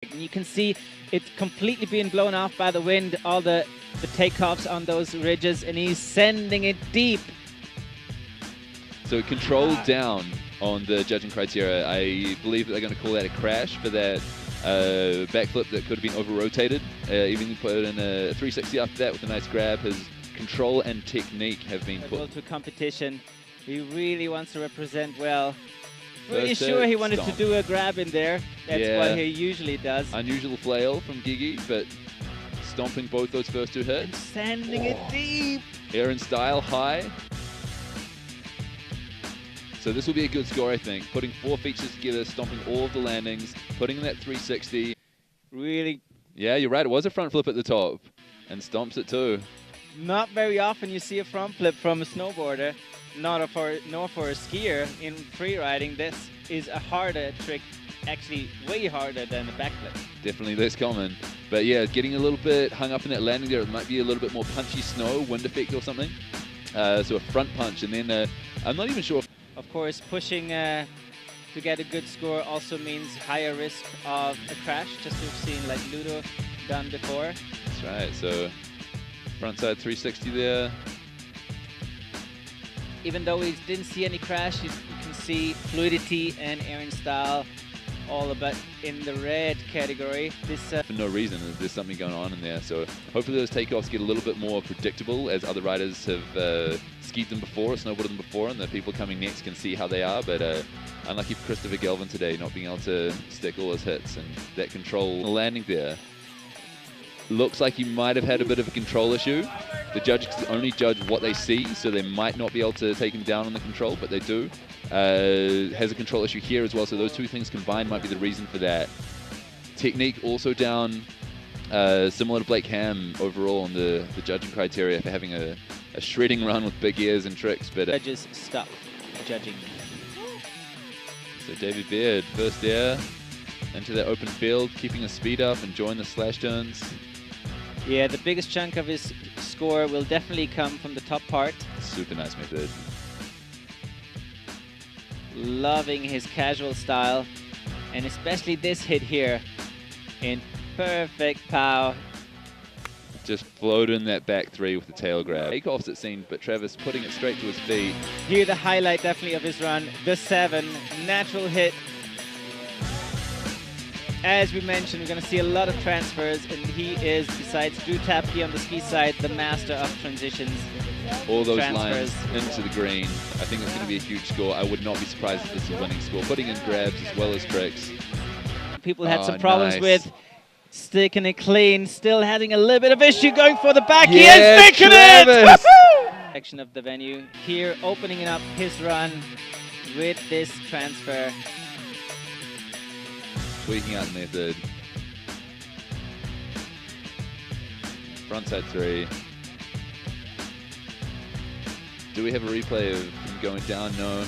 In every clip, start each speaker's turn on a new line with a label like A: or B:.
A: You can see it's completely being blown off by the wind, all the takeoffs on those ridges, and he's sending it deep.
B: So controlled down on the judging criteria. I believe that they're going to call that a crash for that backflip that could have been over-rotated. Even put in a 360 after that with a nice grab. His control and technique have been put.
A: World Tour competition. He really wants to represent well. Pretty sure he wanted to do a grab in there. That's what he usually does.
B: Unusual flail from Gigi, but stomping both those first two hits.
A: And sending it deep.
B: Air and style high. So this will be a good score, I think. Putting 4 features together, stomping all of the landings, putting in that 360.
A: Really?
B: Yeah, you're right. It was a front flip at the top. And stomps it too.
A: Not very often you see a front flip from a snowboarder, nor for a skier in free riding. This is a harder trick, actually way harder than the backflip.
B: Definitely less common. But yeah, getting a little bit hung up in that landing there. It might be a little bit more punchy snow, wind effect or something. So a front punch, and then I'm not even sure if...
A: Of course, pushing to get a good score also means higher risk of a crash, just as we've seen like Ludo done before.
B: That's right, so frontside 360 there.
A: Even though we didn't see any crash, you can see fluidity and air and style all about in the red category. This
B: for no reason, there's something going on in there. So hopefully those takeoffs get a little bit more predictable as other riders have skied them before, snowboarded them before, and the people coming next can see how they are. But unlucky for Christopher Galvin today, not being able to stick all his hits, and that control landing there. Looks like he might have had a bit of a control issue. The judges only judge what they see, so they might not be able to take him down on the control, but they do. Has a control issue here as well, so those two things combined might be the reason for that. Technique also down, similar to Blake Hamm overall on the judging criteria for having a shredding run with big ears and tricks. But
A: judges stop judging.
B: So Davey Baird, first air into that open field, keeping his speed up, enjoying the slash turns.
A: Yeah, the biggest chunk of his score will definitely come from the top part.
B: Super nice method.
A: Loving his casual style, and especially this hit here in perfect pow.
B: Just floated in that back 3 with the tail grab. Takeoffs it seemed, but Tрэвис putting it straight to his feet.
A: Here the highlight definitely of his run, the 7, natural hit. As we mentioned, we're going to see a lot of transfers, and he is, besides Drew Tapke on the ski side, the master of transitions.
B: All those lines into the green. I think it's going to be a huge score. I would not be surprised if this is a winning score. Putting in grabs as well as tricks.
A: People had some problems with sticking it clean, still having a little bit of issue going for the back. He is sticking it! Section of the venue here, opening up his run with this transfer.
B: Tweaking out the method. Frontside 3. Do we have a replay of him going down? No.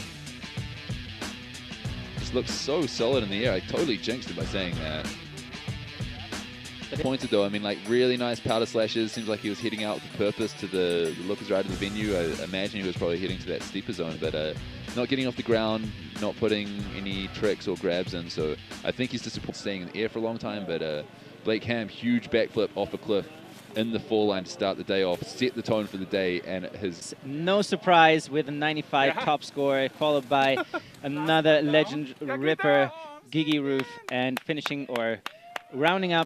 B: Just looks so solid in the air. I totally jinxed it by saying that. Pointed though, I mean, like really nice powder slashes. Seems like he was heading out with purpose to the lookers right of the venue. I imagine he was probably heading to that steeper zone, but not getting off the ground, not putting any tricks or grabs in. So I think he's just staying in the air for a long time. But Blake Hamm, huge backflip off a cliff in the fall line to start the day off, set the tone for the day, and his...
A: No surprise with a 95 top score, followed by another legend ripper, Gigi roof, and finishing or rounding up